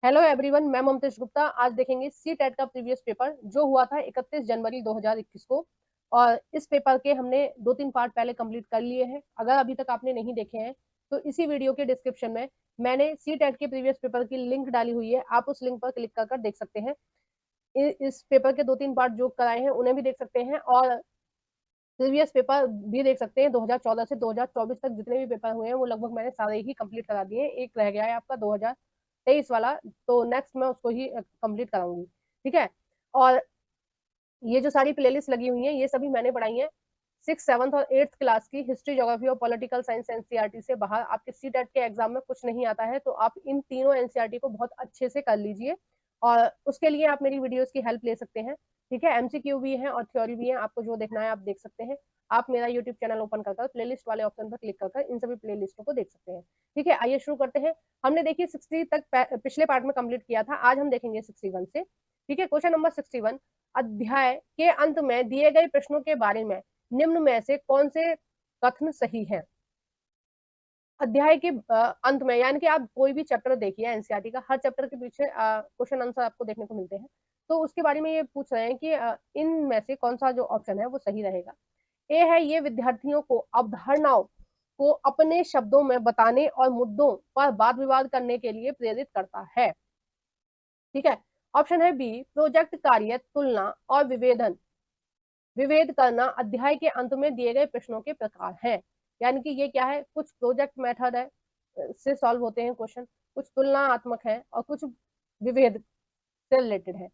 Hello everyone, मैं ममतेश गुप्ता। आज देखेंगे सी टेट का प्रीवियस पेपर जो हुआ था 31 जनवरी 2021 को। और इस पेपर के हमने 2-3 पार्ट पहले कंप्लीट कर लिए हैं। अगर अभी तक आपने नहीं देखे हैं तो इसी वीडियो के डिस्क्रिप्शन में मैंने सी टेट के प्रीवियस पेपर की लिंक डाली हुई है, आप उस लिंक पर क्लिक कर देख सकते हैं। इस पेपर के 2-3 पार्ट जो कराए हैं उन्हें भी देख सकते हैं, और प्रीवियस पेपर भी देख सकते हैं। 2014 से 2024 तक जितने भी पेपर हुए हैं वो लगभग मैंने सारे ही कंप्लीट करा दिए हैं। एक रह गया है आपका 2023 वाला, तो नेक्स्ट मैं उसको ही कंप्लीट कराऊंगी। ठीक है। और ये जो सारी प्लेलिस्ट लगी हुई हैं ये सभी मैंने पढ़ाई हैं 6th, 7th और 8th क्लास की। हिस्ट्री, ज्योग्राफी और पॉलिटिकल साइंस एनसीईआरटी से बाहर आपके सी टेट के एग्जाम में कुछ नहीं आता है, तो आप इन तीनों एनसीईआरटी को बहुत अच्छे से कर लीजिए। और उसके लिए आप मेरी वीडियोस की हेल्प ले सकते हैं। ठीक है, एमसीक्यू भी है और थ्योरी भी है, आपको जो देखना है आप देख सकते हैं। आप मेरा यूट्यूब चैनल ओपन कर प्लेलिस्ट वाले ऑप्शन पर क्लिक कर इन सभी प्लेलिस्टों को देख सकते हैं। ठीक है, आइए शुरू करते हैं। हमने देखिए 60 तक पिछले पार्ट में कंप्लीट किया था, आज हम देखेंगे 61 से। ठीक है, क्वेश्चन नंबर 61। अध्याय के अंत में दिए गए प्रश्नों के बारे में निम्न में से कौन से कथन सही है। अध्याय के अंत में यानी कि आप कोई भी चैप्टर देखिए एनसीईआरटी का, हर चैप्टर के पीछे क्वेश्चन आंसर आपको देखने को मिलते हैं। तो उसके बारे में ये पूछ रहे हैं कि इनमें से कौन सा जो ऑप्शन है वो सही रहेगा। ए है, ये विद्यार्थियों को अवधारणाओं को अपने शब्दों में बताने और मुद्दों पर वाद विवाद करने के लिए प्रेरित करता है। ठीक है। ऑप्शन है बी, प्रोजेक्ट कार्य, तुलना और विभेद करना अध्याय के अंत में दिए गए प्रश्नों के प्रकार हैं। यानी कि ये क्या है, कुछ प्रोजेक्ट मेथड है से सॉल्व होते हैं क्वेश्चन, कुछ तुलनात्मक है और कुछ विभेद से रिलेटेड है।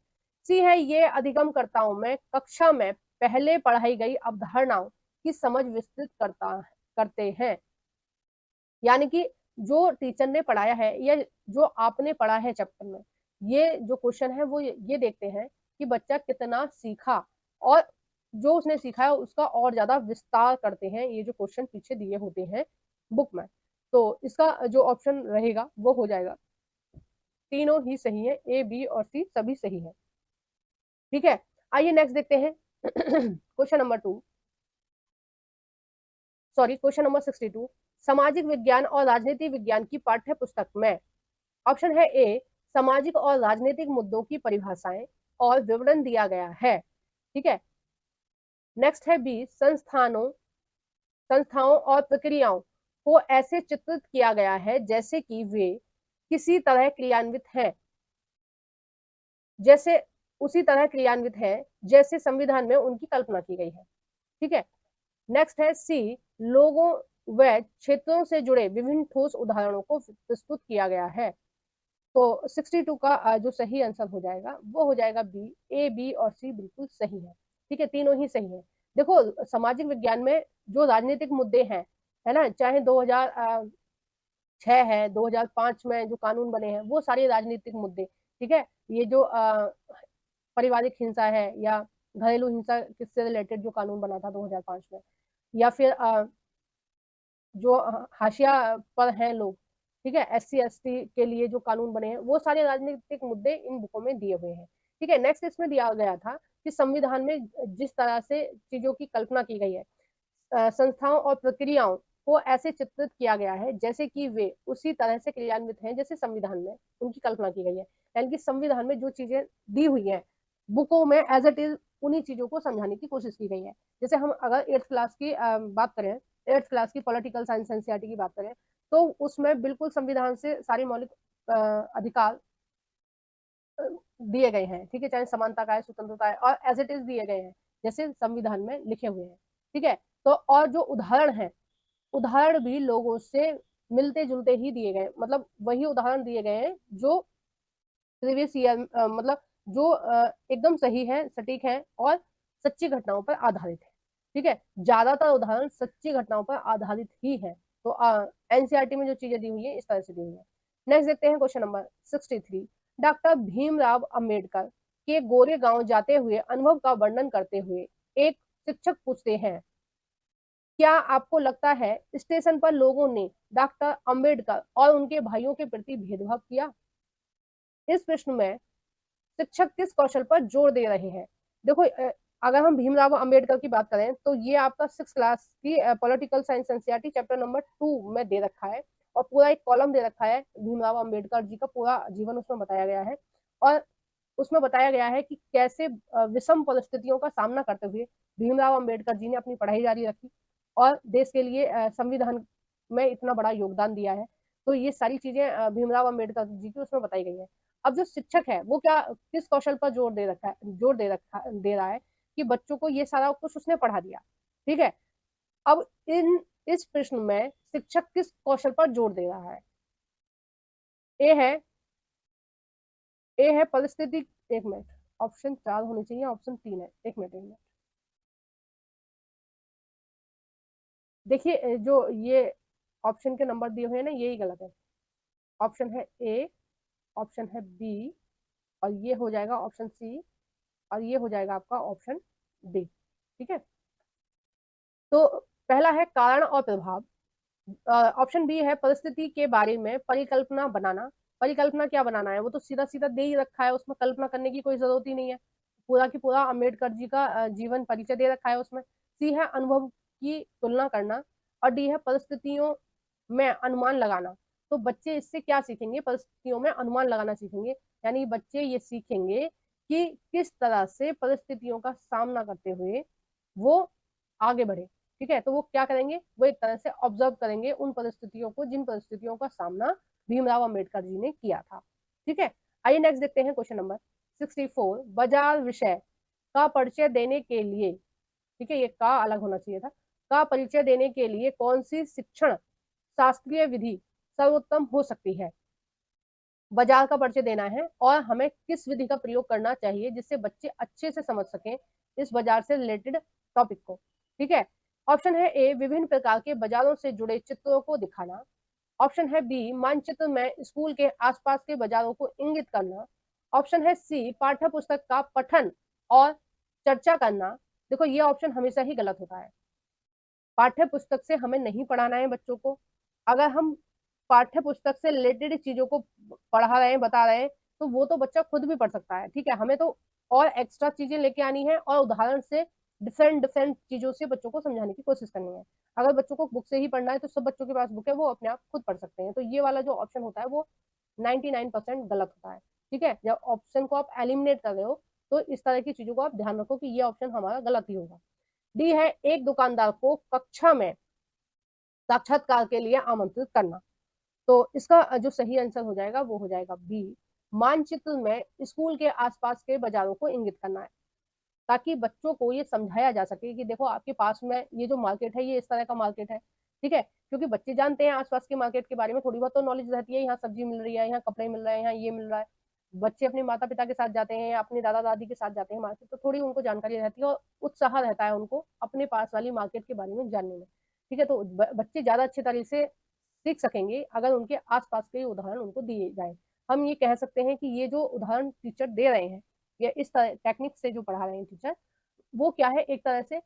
सी है, ये अधिगमकर्ताओं में कक्षा में पहले पढ़ाई गई अवधारणाओं की समझ विस्तृत करते हैं। यानी कि जो टीचर ने पढ़ाया है या जो आपने पढ़ा है चैप्टर में, ये जो क्वेश्चन है वो ये देखते हैं कि बच्चा कितना सीखा, और जो उसने सीखा है उसका और ज्यादा विस्तार करते हैं ये जो क्वेश्चन पीछे दिए होते हैं बुक में। तो इसका जो ऑप्शन रहेगा वो हो जाएगा, तीनों ही सही है, ए बी और सी सभी सही है। ठीक है, आइए नेक्स्ट देखते हैं। Question number 2, sorry question number 62। सामाजिक विज्ञान और राजनीति विज्ञान की पाठ्य पुस्तक में, ऑप्शन है ए, सामाजिक और राजनीतिक मुद्दों की परिभाषाएं और विवरण दिया गया है। ठीक है। नेक्स्ट है बी, संस्थाओं और प्रक्रियाओं को ऐसे चित्रित किया गया है जैसे कि वे किसी तरह क्रियान्वित हैं, जैसे उसी तरह क्रियान्वित है जैसे संविधान में उनकी कल्पना की गई है। ठीक है। नेक्स्ट है सी, लोगों व क्षेत्रों से जुड़े विभिन्न ठोस उदाहरणों को प्रस्तुत किया गया है। तो 62 का जो सही आंसर हो जाएगा वो हो जाएगा बी, ए बी और सी बिल्कुल सही है। ठीक है, तीनों ही सही है। देखो सामाजिक विज्ञान में जो राजनीतिक मुद्दे हैं, है ना, चाहे 2006 है, 2005 में जो कानून बने हैं वो सारे राजनीतिक मुद्दे। ठीक है, ये जो पारिवारिक हिंसा है या घरेलू हिंसा किससे रिलेटेड जो कानून बना था 2005 में, या फिर जो हाशिया पर हैं लोग, ठीक है, एससी एसटी के लिए जो कानून बने हैं, वो सारे राजनीतिक मुद्दे इन बुकों में दिए हुए हैं। ठीक है। नेक्स्ट इसमें दिया गया था कि संविधान में जिस तरह से चीजों की कल्पना की गई है, संस्थाओं और प्रक्रियाओं को ऐसे चित्रित किया गया है जैसे कि वे उसी तरह से क्रियान्वित हैं जैसे संविधान में उनकी कल्पना की गई है। यानी कि संविधान में जो चीजें दी हुई हैं बुकों में एज इट इज उन्हीं चीजों को समझाने की कोशिश की गई है। जैसे हम अगर 8th क्लास की बात करें, 8th क्लास की पॉलिटिकल साइंस एनसीईआरटी की बात करें, तो उसमें बिल्कुल संविधान से सारे मौलिक अधिकार दिए गए हैं। ठीक है, चाहे समानता का है, स्वतंत्रता है, और एज इट इज दिए गए हैं जैसे संविधान में लिखे हुए हैं। ठीक है। तो और जो उदाहरण है, उदाहरण भी लोगों से मिलते जुलते ही दिए गए, मतलब वही उदाहरण दिए गए हैं जो प्रीवियस ईयर, मतलब जो एकदम सही है, सटीक है और सच्ची घटनाओं पर आधारित है। ठीक है, ज्यादातर उदाहरण सच्ची घटनाओं पर आधारित ही है। तो एनसीईआरटी में जो चीजें दी हुई है इस तरह से दी हुई है। नेक्स्ट देखते हैं question number 63। Doctor Bhimrao Ambedkar के गोरे गांव जाते हुए अनुभव का वर्णन करते हुए एक शिक्षक पूछते हैं, क्या आपको लगता है स्टेशन पर लोगों ने डॉक्टर अंबेडकर और उनके भाइयों के प्रति भेदभाव किया। इस प्रश्न में शिक्षक किस कौशल पर जोर दे रहे हैं। देखो अगर हम भीमराव अंबेडकर की बात करें तो ये आपका 6th क्लास की political science NCERT chapter number 2 में दे रखा है। और पूरा एक कॉलम दे रखा है भीमराव अंबेडकर जी का पूरा जीवन उसमें बताया गया है। और उसमें बताया गया है कि कैसे विषम परिस्थितियों का सामना करते हुए भीमराव अंबेडकर जी ने अपनी पढ़ाई जारी रखी और देश के लिए संविधान में इतना बड़ा योगदान दिया है। तो ये सारी चीजें भीमराव अंबेडकर जी की उसमें बताई गई है। अब जो शिक्षक है वो क्या किस कौशल पर दे रहा है कि बच्चों को ये सारा कुछ उसने पढ़ा दिया। ठीक है, अब इस प्रश्न में शिक्षक किस कौशल पर जोर दे रहा है? ए है ए है परिस्थिति। एक मिनट, ऑप्शन 4 होनी चाहिए, ऑप्शन 3 है। एक मिनट देखिए, जो ये ऑप्शन के नंबर दिए हुए हैं ना, यही गलत है। ऑप्शन है ए, ऑप्शन है बी, और ये हो जाएगा ऑप्शन सी, और ये हो जाएगा आपका ऑप्शन डी। ठीक है, तो पहला है कारण और प्रभाव। ऑप्शन बी है परिस्थिति के बारे में परिकल्पना बनाना। परिकल्पना क्या बनाना है, वो तो सीधा सीधा दे ही रखा है, उसमें कल्पना करने की कोई जरूरत ही नहीं है। पूरा की पूरा अम्बेडकर जी का जीवन परिचय दे रखा है उसमें। सी है अनुभव की तुलना करना, और डी है परिस्थितियों में अनुमान लगाना। तो बच्चे इससे क्या सीखेंगे? परिस्थितियों में अनुमान लगाना सीखेंगे। यानी बच्चे ये सीखेंगे कि किस तरह से परिस्थितियों का सामना करते हुए वो आगे बढ़े। ठीक है, तो वो क्या करेंगे? वो एक तरह से ऑब्जर्व करेंगे उन परिस्थितियों को जिन परिस्थितियों का सामना भीमराव अंबेडकर जी ने किया था। ठीक है, आइए नेक्स्ट देखते हैं क्वेश्चन नंबर 64। बाजार विषय का परिचय देने के लिए, ठीक है, ये का अलग होना चाहिए था, का परिचय देने के लिए कौन सी शिक्षण शास्त्रीय विधि सर्वोत्तम हो सकती है? बाजार का परिचय देना है और हमें किस विधि का प्रयोग करना चाहिए जिससे बच्चे अच्छे से समझ सकें इस बाजार से रिलेटेड टॉपिक को। ठीक है, ऑप्शन है ए विभिन्न प्रकार के बाजारों से जुड़े चित्रों को दिखाना। ऑप्शन है बी मानचित्र में स्कूल के आसपास के बाजारों को इंगित करना। ऑप्शन है सी पाठ्य पुस्तक का पठन और चर्चा करना। देखो, ये ऑप्शन हमेशा ही गलत होता है। पाठ्य पुस्तक से हमें नहीं पढ़ाना है बच्चों को। अगर हम पाठ्य पुस्तक से रिलेटेड चीजों को पढ़ा रहे हैं, बता रहे हैं, तो वो तो बच्चा खुद भी पढ़ सकता है। ठीक है, हमें तो और एक्स्ट्रा चीजें लेके आनी है और उदाहरण से डिफरेंट डिफरेंट चीजों से बच्चों को समझाने की कोशिश करनी है। अगर बच्चों को बुक से ही पढ़ना है तो सब बच्चों के पास बुक है, वो अपने आप खुद पढ़ सकते हैं। तो ये वाला जो ऑप्शन होता है वो 99% गलत होता है। ठीक है, जब ऑप्शन को आप एलिमिनेट कर रहे हो तो इस तरह की चीजों को आप ध्यान रखो कि ये ऑप्शन हमारा गलत ही होगा। डी है एक दुकानदार को कक्षा में साक्षात्कार के लिए आमंत्रित करना। तो इसका जो सही आंसर हो जाएगा वो हो जाएगा बी, मानचित्र में स्कूल के आसपास के बाजारों को इंगित करना है, ताकि बच्चों को ये समझाया जा सके कि देखो आपके पास में ये जो मार्केट है ये इस तरह का मार्केट है। ठीक है, क्योंकि बच्चे जानते हैं आसपास के मार्केट के बारे में, थोड़ी बहुत तो नॉलेज रहती है, यहाँ सब्जी मिल रही है, यहाँ कपड़े मिल रहे हैं, यहाँ ये मिल रहा है। बच्चे अपने माता पिता के साथ जाते हैं या अपने दादा दादी के साथ जाते हैं मार्केट, तो थोड़ी उनको जानकारी रहती है और उत्साह रहता है उनको अपने पास वाली मार्केट के बारे में जानने में। ठीक है, तो बच्चे ज्यादा अच्छे तरीके से सीख सकेंगे अगर उनके आसपास के उदाहरण उनको दिए जाए। हम ये कह सकते हैं कि ये जो उदाहरण टीचर दे रहे हैं या इस तरह टेक्निक से जो पढ़ा रहे हैं टीचर, वो क्या है, एक तरह से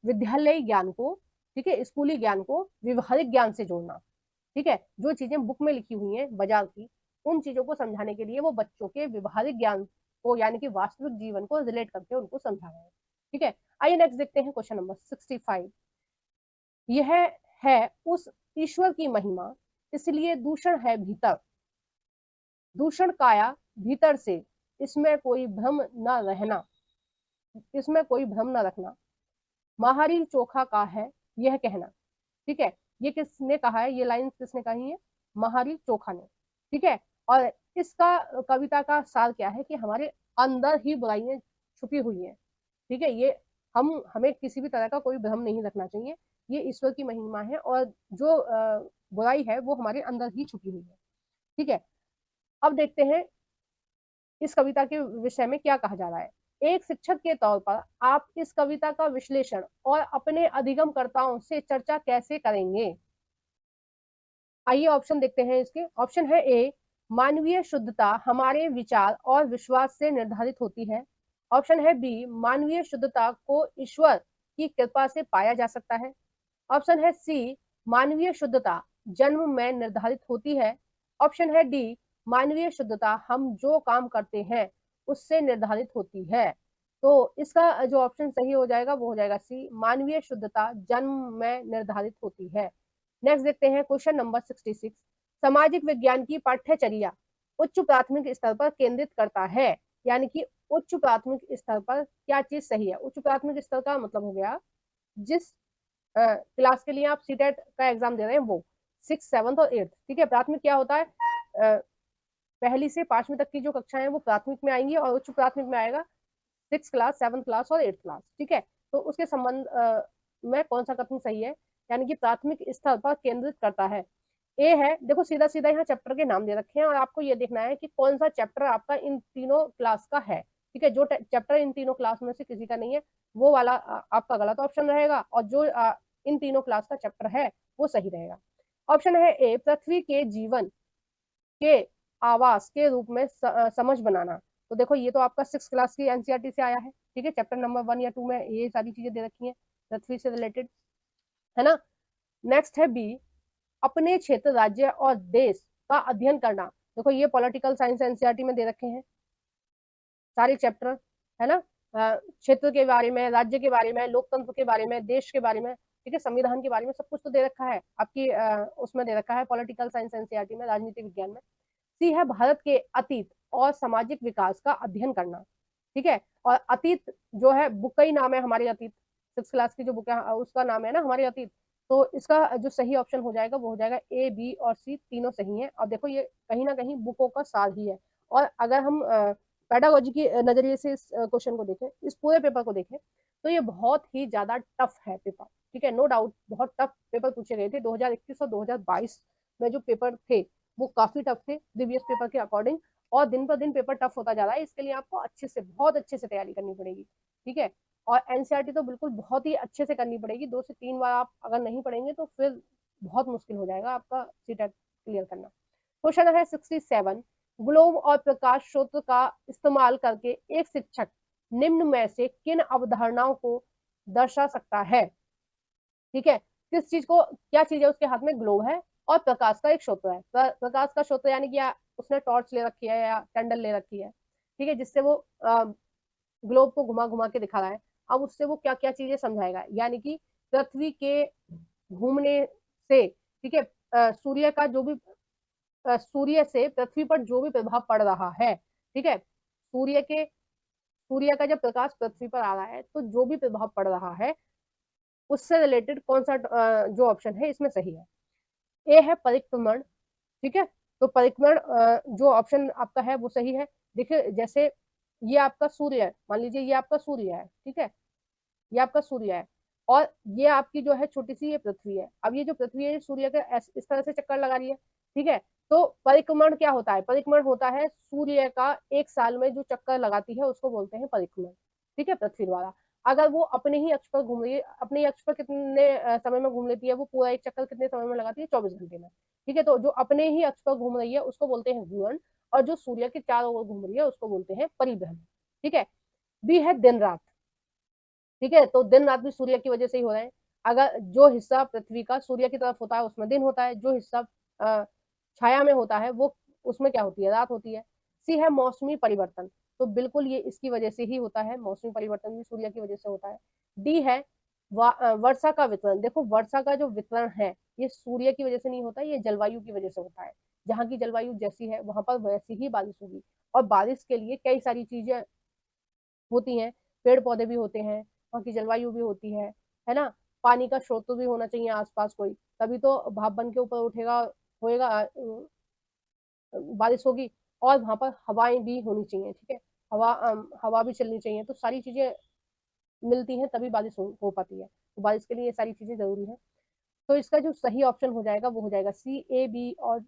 विद्यालय ज्ञान को, ठीक है, स्कूली ज्ञान को व्यवहारिक ज्ञान से जोड़ना। ठीक है, जो चीजें बुक में लिखी हुई हैं बाजार की, उन चीजों को समझाने के लिए वो बच्चों के व्यवहारिक ज्ञान को यानी कि वास्तविक जीवन को रिलेट करके उनको समझा रहे हैं। ठीक है, आइए नेक्स्ट देखते हैं क्वेश्चन नंबर 65। यह है उस ईश्वर की महिमा, इसलिए दूषण है भीतर, दूषण काया भीतर से, इसमें कोई भ्रम न रहना, इसमें कोई भ्रम न रखना, माहरी चोखा का है यह कहना। ठीक है, ये किसने कहा है? ये लाइन किसने कही है? महारी चोखा ने। ठीक है, और इसका कविता का सार क्या है कि हमारे अंदर ही बुराइयां छुपी हुई हैं। ठीक है, ये हमें किसी भी तरह का कोई भ्रम नहीं रखना चाहिए। ये ईश्वर की महिमा है और जो बुराई है वो हमारे अंदर ही छुपी हुई है। ठीक है, अब देखते हैं इस कविता के विषय में क्या कहा जा रहा है। एक शिक्षक के तौर पर आप इस कविता का विश्लेषण और अपने अधिगमकर्ताओं से चर्चा कैसे करेंगे? आइए ऑप्शन देखते हैं इसके। ऑप्शन है ए, मानवीय शुद्धता हमारे विचार और विश्वास से निर्धारित होती है। ऑप्शन है बी, मानवीय शुद्धता को ईश्वर की कृपा से पाया जा सकता है। ऑप्शन है सी, मानवीय शुद्धता जन्म में निर्धारित होती है। ऑप्शन है डी, मानवीय शुद्धता हम जो काम करते हैं उससे निर्धारित होती है। तो इसका जो ऑप्शन सही हो जाएगा वो हो जाएगा सी, मानवीय शुद्धता जन्म में निर्धारित होती है। नेक्स्ट देखते हैं क्वेश्चन नंबर 66। सामाजिक विज्ञान की पाठ्यचर्या उच्च प्राथमिक स्तर पर केंद्रित करता है, यानी कि उच्च प्राथमिक स्तर पर क्या चीज सही है। उच्च प्राथमिक स्तर का मतलब हो गया जिस क्लास के लिए आप सीटेट का एग्जाम दे रहे हैं वो 6, 7 और 8। ठीक है, प्राथमिक क्या होता है, पहली से 5वीं तक की जो कक्षाएं हैं वो प्राथमिक में आएंगी, और उच्च प्राथमिक में आएगा 6 क्लास, 7 क्लास और 8 क्लास। ठीक है, तो उसके संबंध में कौन सा कथन सही है, यानी कि प्राथमिक स्तर पर केंद्रित करता है। ए है, देखो सीधा सीधा यहाँ चैप्टर के नाम दे रखे हैं और आपको ये देखना है कि कौन सा चैप्टर आपका इन तीनों क्लास का है। ठीक है, जो चैप्टर इन तीनों क्लास में से किसी का नहीं है वो वाला आपका गलत ऑप्शन रहेगा, और जो इन तीनों क्लास का चैप्टर है वो सही रहेगा। ऑप्शन है ए, पृथ्वी के जीवन के आवास के रूप में समझ बनाना। तो देखो ये तो आपका 6 क्लास की एनसीईआरटी से आया है। ठीक है, चैप्टर नंबर 1 या 2 में ये सारी चीजें दे रखी हैं पृथ्वी से रिलेटेड, है ना। नेक्स्ट है बी, अपने क्षेत्र, राज्य और देश का अध्ययन करना। देखो ये पॉलिटिकल साइंस एनसीईआरटी में दे रखे हैं सारे चैप्टर, है ना। क्षेत्र के बारे में, राज्य के बारे में, लोकतंत्र के बारे में, देश के बारे में, ठीक है, संविधान के बारे में, सब कुछ तो दे रखा है आपकी उसमें दे रखा है पॉलिटिकल साइंस एनसीईआरटी में, राजनीति विज्ञान में। सी है भारत के अतीत और सामाजिक विकास का अध्ययन करना। ठीक है, और अतीत जो है बुक का ही नाम है हमारे अतीत, 6 क्लास की जो बुक है उसका नाम है ना हमारे अतीत। तो इसका जो सही ऑप्शन हो जाएगा वो हो जाएगा ए, बी और सी, तीनों सही हैं। और देखो ये कहीं ना कहीं बुकों का सार ही है। और अगर हम पेडागोजी की नजरिए से इस क्वेश्चन को देखें, इस पूरे पेपर को देखें, तो ये बहुत ही ज्यादा टफ है पेपर। ठीक है, नो डाउट बहुत टफ पेपर पूछे गए थे 2021 और 2022 में। जो पेपर थे वो काफी टफ थे प्रीवियस पेपर के अकॉर्डिंग, और दिन पर दिन पेपर टफ होता जा रहा है। इसके लिए आपको अच्छे से, बहुत अच्छे से तैयारी करनी पड़ेगी। ठीक है, और एनसीईआरटी तो बिल्कुल बहुत ही अच्छे से करनी पड़ेगी। 2 से 3 बार आप अगर नहीं पढ़ेंगे तो फिर बहुत मुश्किल हो जाएगा आपका सीटेट क्लियर करना। क्वेश्चन है 67, ग्लोब और प्रकाश स्रोत का इस्तेमाल करके एक शिक्षक निम्न में से किन अवधारणाओं को दर्शा सकता है। ठीक है, किस चीज को, क्या चीज है उसके हाथ में, ग्लोब है और प्रकाश का एक स्रोत है। प्रकाश का स्रोत यानी कि उसने टॉर्च ले रखी है या कैंडल ले रखी है, ठीक है, जिससे वो ग्लोब को घुमा घुमा के दिखा रहा है। अब उससे वो क्या क्या चीजें समझाएगा, यानी कि पृथ्वी के घूमने से, ठीक है, सूर्य का जो भी सूर्य से पृथ्वी पर जो भी प्रभाव पड़ रहा है, ठीक है, सूर्य का जब प्रकाश पृथ्वी पर आ रहा है तो जो भी प्रभाव पड़ रहा है उससे रिलेटेड कौन सा जो ऑप्शन है इसमें सही है। ए है परिक्रमण। ठीक है, तो परिक्रमण जो ऑप्शन आपका है वो सही है। देखिए जैसे ये आपका सूर्य है, मान लीजिए ये आपका सूर्य है, ठीक है, ये आपका सूर्य है, और ये आपकी जो है छोटी सी ये पृथ्वी है। अब ये जो पृथ्वी है सूर्य के इस तरह से चक्कर लगा रही है। ठीक है, तो परिक्रमण क्या होता है, परिक्रमण होता है सूर्य का 1 साल में जो चक्कर लगाती है उसको बोलते हैं परिक्रमण। ठीक है, पृथ्वी द्वारा। अगर वो अपने ही अक्ष पर घूम रही है, अपने ही अक्ष पर कितने समय में घूम लेती है, वो पूरा एक चक्कर कितने समय में लगाती है, 24 घंटे में। ठीक है, तो जो अपने ही अक्ष पर घूम रही है उसको बोलते हैं घूर्णन, और जो सूर्य के चारों ओर घूम रही है उसको बोलते हैं परिभ्रमण। ठीक है, बी है दिन रात। ठीक है, तो दिन रात भी सूर्य की वजह से ही हो रहे हैं। अगर जो हिस्सा पृथ्वी का सूर्य की तरफ होता है उसमें दिन होता है, जो हिस्सा छाया में होता है वो उसमें क्या होती है, रात होती है। सी है मौसमी परिवर्तन, तो बिल्कुल ये इसकी वजह से ही होता है, मौसमी परिवर्तन भी सूर्य की वजह से होता है। डी है वर्षा का वितरण। देखो वर्षा का जो वितरण है ये सूर्य की वजह से नहीं होता, ये जलवायु की वजह से होता है। जहाँ की जलवायु जैसी है वहां पर वैसी ही बारिश होगी, और बारिश के लिए कई सारी चीजें होती हैं, पेड़ पौधे भी होते हैं, वहाँ की जलवायु भी होती है ना। पानी का स्रोत भी होना चाहिए आसपास कोई, तभी तो भाप बन के ऊपर उठेगा, होएगा, बारिश होगी। और वहां पर हवाएं भी होनी चाहिए। ठीक है, हवा भी चलनी चाहिए, तो सारी चीजें मिलती हैं तभी बारिश हो पाती है। तो बारिश के लिए ये सारी चीजें जरूरी है। तो इसका जो सही ऑप्शन हो जाएगा वो हो जाएगा सी, ए, बी और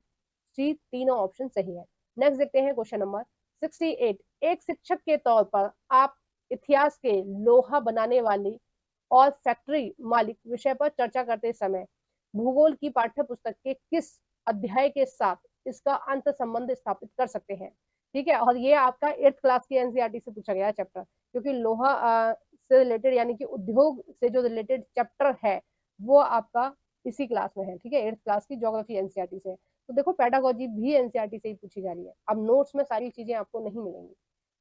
सी, तीनों ऑप्शन सही है। नेक्स्ट देखते हैं क्वेश्चन नंबर 68। एक शिक्षक के तौर पर आप इतिहास के लोहा बनाने वाली और फैक्ट्री मालिक विषय पर चर्चा करते समय भूगोल की पाठ्य पुस्तक के किस अध्याय के साथ इसका अंत संबंध स्थापित कर सकते हैं। ठीक है, और ये आपका 8th क्लास की एनसीईआरटी से पूछा गया चैप्टर, क्योंकि लोहा से रिलेटेड यानी कि उद्योग से जो रिलेटेड चैप्टर है वो आपका इसी क्लास में है। ठीक है, 8th क्लास की ज्योग्राफी एनसीईआरटी से। तो देखो पेडागोजी भी एनसीईआरटी से ही पूछी जा रही है। अब नोट्स में सारी चीजें आपको नहीं मिलेंगी,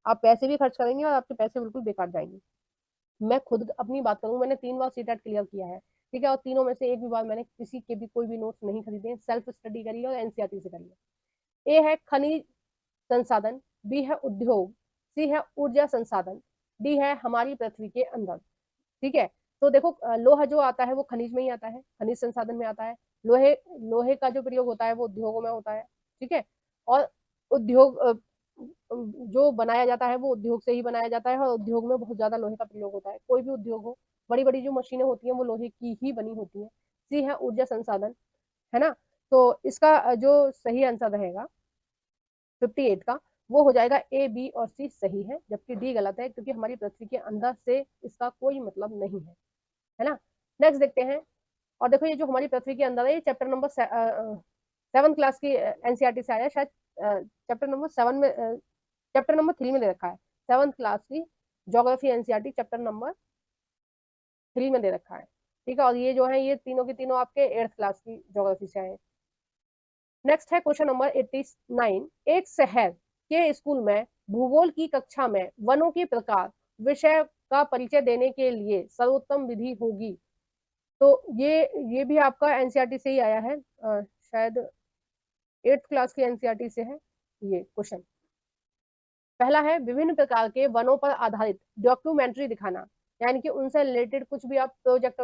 आप पैसे भी खर्च करेंगे और आपके पैसे बिल्कुल बेकार जाएंगे। मैं खुद अपनी बात करूं, मैंने 3 बार सीटेट क्लियर किया है। ठीक है, और तीनों में से एक भी बार मैंने किसी के भी कोई भी नोट्स नहीं खरीदे हैं, सेल्फ स्टडी करी है और एनसीईआरटी से करी है। ए है खनिज संसाधन, बी है उद्योग, सी है ऊर्जा संसाधन, डी है हमारी पृथ्वी के अंदर। ठीक है, तो देखो लोहा जो आता है वो खनिज में ही आता है, खनिज संसाधन में आता है। लोहे लोहे का जो प्रयोग होता है वो उद्योगों में होता है। ठीक है, और उद्योग जो बनाया जाता है वो उद्योग से ही बनाया जाता है, और उद्योग में बहुत ज्यादा लोहे का प्रयोग होता है। कोई भी उद्योग हो, बड़ी बड़ी जो मशीनें होती हैं वो लोहे की ही बनी होती हैं। सी है ऊर्जा संसाधन, है ना। तो इसका जो सही आंसर रहेगा 58 का, वो हो जाएगा ए, बी और सी सही है, जबकि डी गलत है, क्योंकि हमारी पृथ्वी के अंदर से इसका कोई मतलब नहीं है ना। नेक्स्ट देखते हैं। और देखो ये जो हमारी पृथ्वी के अंदर है, ये चैप्टर नंबर 7 क्लास की एनसीईआरटी से आया शायद। चैप्टर नंबर 7 में, चैप्टर नंबर 3 में दे रखा है। 7th क्लास की ज्योग्राफी एनसीईआरटी चैप्टर नंबर 3 में दे रखा है। ठीक है, और ये जो है ये तीनों की तीनों आपके 8th क्लास की ज्योग्राफी से आए। नेक्स्ट है क्वेश्चन नंबर 89। एक शहर के स्कूल में भूगोल की कक्षा में वनों के प्रकार विषय का परिचय देने के लिए सर्वोत्तम विधि होगी। तो ये भी आपका एनसीईआरटी से ही आया है, शायद 8th क्लास की एनसीईआरटी से है ये क्वेश्चन। पहला है विभिन्न प्रकार के वनों पर आधारित डॉक्यूमेंट्री दिखाना, यानी कि उनसे रिलेटेड कुछ भी आप प्रोजेक्ट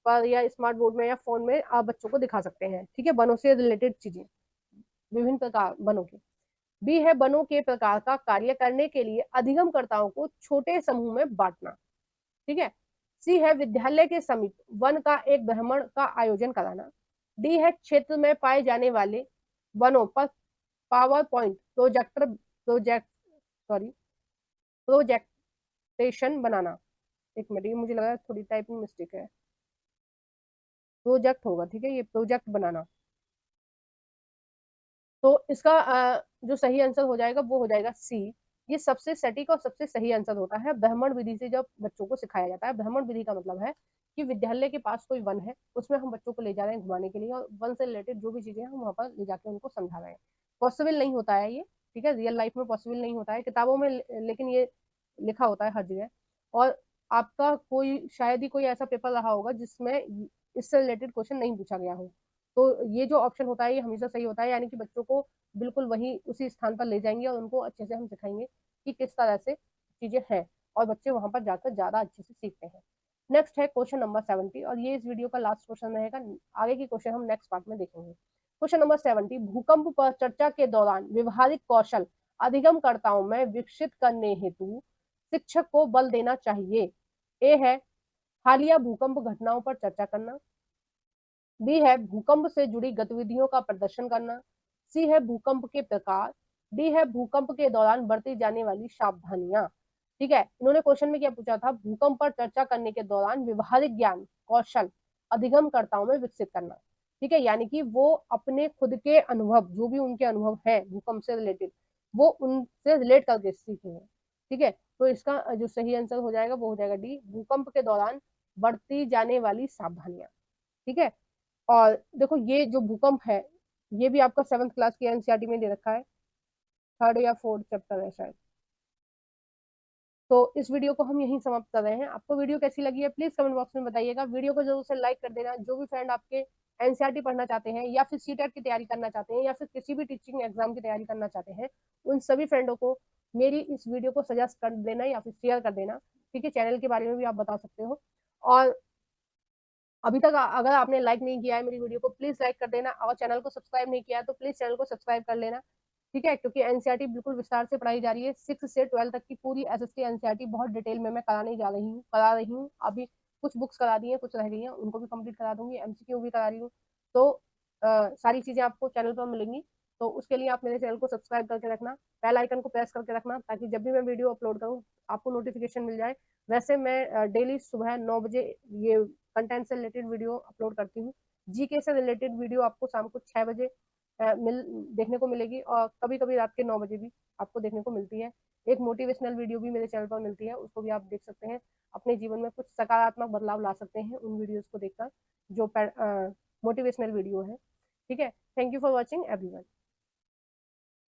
पर या स्मार्ट बोर्ड में या फोन में आप बच्चों को दिखा सकते हैं। ठीक है, वनों से रिलेटेड चीजें, विभिन्न प्रकार वनों के। बी है वनों के प्रकार का कार्य करने के लिए अधिगमकर्ताओं को छोटे समूह में बांटना। ठीक है, सी है विद्यालय के समीप वन का एक भ्रमण का आयोजन कराना। डी है क्षेत्र में पाए जाने वाले वनों पर पावर पॉइंट प्रोजेक्टेशन बनाना। एक मिनट, ये मुझे लगा थोड़ी टाइपिंग मिस्टेक है, प्रोजेक्ट होगा। ठीक है, ये प्रोजेक्ट बनाना। तो इसका जो सही आंसर हो जाएगा वो हो जाएगा सी। ये सबसे सटीक और सबसे सही आंसर होता है। भ्रमण विधि से जब बच्चों को सिखाया जाता है, भ्रमण विधि का मतलब है कि विद्यालय के पास कोई वन है, उसमें हम बच्चों को ले जा रहे हैं घुमाने के लिए, और वन से रिलेटेड जो भी चीजें हैं हम वहां पर ले जाकर उनको समझा रहे हैं। पॉसिबल नहीं होता है ये, ठीक है, रियल लाइफ में पॉसिबल नहीं होता है, किताबों में लेकिन ये लिखा होता है हर जगह। और आपका कोई शायद ही कोई ऐसा पेपर रहा होगा जिसमें इससे रिलेटेड क्वेश्चन नहीं पूछा गया हो। तो ये जो ऑप्शन होता है ये हमेशा सही होता है, यानी कि बच्चों को बिल्कुल वही उसी स्थान पर ले जाएंगे और उनको अच्छे से हम सिखाएंगे कि किस तरह से चीजें हैं, और बच्चे वहां पर जाकर ज्यादा अच्छे से सीखते हैं। नेक्स्ट है क्वेश्चन नंबर 70, और ये इस वीडियो का लास्ट क्वेश्चन रहेगा। आगे की क्वेश्चन हम नेक्स्ट पार्ट में देखेंगे। क्वेश्चन नंबर 70, भूकंप पर चर्चा के दौरान व्यवहारिक कौशल अधिगमकर्ताओं में विकसित करने हेतु शिक्षक को बल देना चाहिए। ए है हालिया भूकंप घटनाओं पर चर्चा करना, बी है भूकंप से जुड़ी गतिविधियों का प्रदर्शन करना, सी है भूकंप के प्रकार, डी है भूकंप के दौरान बरती जाने वाली सावधानियां। ठीक है, इन्होंने क्वेश्चन में क्या पूछा था, भूकंप पर चर्चा करने के दौरान व्यवहारिक ज्ञान कौशल अधिगमकर्ताओं में विकसित करना। ठीक है, यानी कि वो अपने खुद के अनुभव, जो भी उनके अनुभव है भूकंप से रिलेटेड, वो उनसे रिलेट करके सीखेंगे। ठीक है, तो इसका जो सही आंसर हो जाएगा वो हो जाएगा डी, भूकंप के दौरान बरती जाने वाली सावधानियां। ठीक है, और देखो ये जो भूकंप है ये भी आपका 7th क्लास की एनसीईआरटी में दे रखा है, 3rd या 4th चैप्टर है शायद। तो इस वीडियो को हम यहीं समाप्त कर रहे हैं। आपको वीडियो कैसी लगी है प्लीज कमेंट बॉक्स में बताइएगा। वीडियो को जरूर से लाइक कर देना। जो भी फ्रेंड आपके एनसीईआरटी पढ़ना चाहते हैं, या फिर सीटेट की तैयारी करना चाहते हैं, या फिर किसी भी टीचिंग एग्जाम की तैयारी करना चाहते हैं, उन सभी फ्रेंडों को मेरी इस वीडियो को सजेस्ट कर देना या फिर शेयर कर देना। ठीक है, चैनल के बारे में भी आप बता सकते हो। और अभी तक अगर आपने लाइक नहीं किया है मेरी वीडियो को प्लीज लाइक कर देना, और चैनल को सब्सक्राइब नहीं किया है तो प्लीज चैनल को सब्सक्राइब कर लेना। ठीक है, क्योंकि एनसीईआरटी बिल्कुल विस्तार से पढ़ाई जा रही है। 6 से 12 तक की पूरी एसएसटी एनसीईआरटी बहुत डिटेल में मैं करा रही हूँ। अभी कुछ बुक्स करा दी हैं, कुछ रह गई हैं, उनको भी कंप्लीट करा दूंगी, एमसीक्यू भी करा रही हूँ। तो सारी चीजें आपको चैनल पर मिलेंगी। तो उसके लिए आप मेरे चैनल को सब्सक्राइब करके रखना, बेल आइकन को प्रेस करके रखना, ताकि जब भी मैं वीडियो अपलोड करूँ आपको नोटिफिकेशन मिल जाए। वैसे मैं डेली सुबह 9 बजे ये कंटेंट से रिलेटेड वीडियो अपलोड करती हूँ। जीके से रिलेटेड वीडियो आपको शाम को 6 बजे देखने को मिलेगी, और कभी कभी रात के 9 बजे भी आपको देखने को मिलती है। एक मोटिवेशनल वीडियो भी मेरे चैनल पर मिलती है, उसको भी आप देख सकते हैं। अपने जीवन में कुछ सकारात्मक बदलाव ला सकते हैं उन वीडियोस को देखकर, जो मोटिवेशनल वीडियो है। ठीक है, thank you for watching everyone.